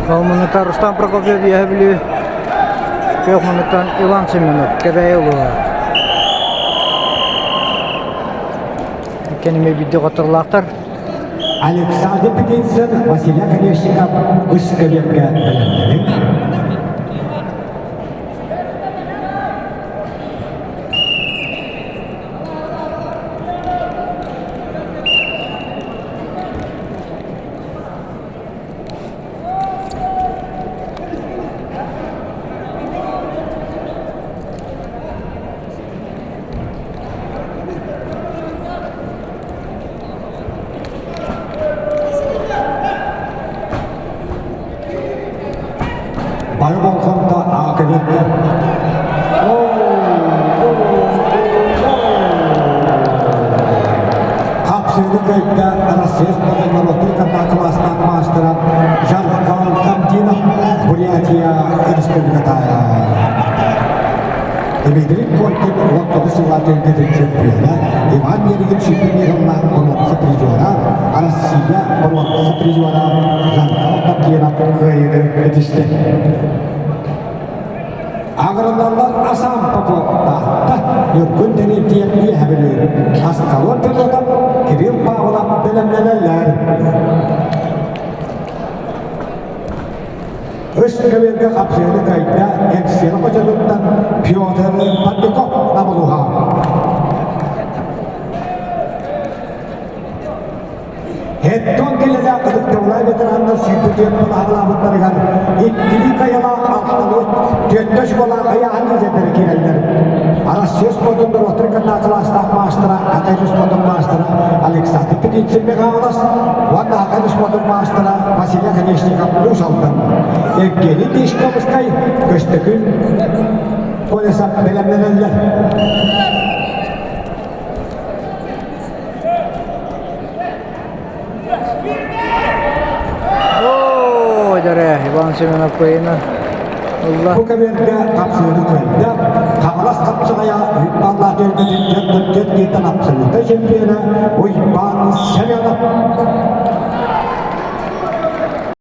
Kalmanıkta Rustam Prokofiev Yahavli Köyokmanıktan Ivan Semenov Kebeyoğlu Kenime video katırlaqtır Александр Петицын, Василий Конечников, Ышковерка білімдерін. Бары болғанда ақыбетті. Қапсырды көйтті Россия спортының Латырканда классынан мастырап, Жарқал Тамтинов, Бурятия Республиката. Дмитрий Конькин, локтығы сылатырдың чемпионы, Иван Ерген чемпионлар бұрынғысы призера, Россия бұрынғысы призера, Жарқал Тамтинов қойды етішті. Ағырыларлар Асан Поповта, үркін дәнеттен ебілер. Асқалон пилотап, Кирилл Павлов білімнелер. Ышковерка қапсыны қайда әксері қожадықтан Петр Пандюков намылуға. Хеттон келелі қыдықтығылай ветеранның сүйпітен бұл ағылабыттарығар. Еттілі қайыла ақтылы төттөш бола қаяғын езеттері керелдер. Россия спортында Ротырканда кластақ мастыра, Ақайны спортын мастыра Александр Петицынбек ағылас, Ванна Ақайны спортын мастыра Василий Конечников ұшалды. Евгений Тишковскай көштігін полисап білімленелер. Иван Семенов koyuna. Bu kabirde kapsını koydu. Kavalas kapsıya Allah döndü gitten kapsını. Şempiyona, o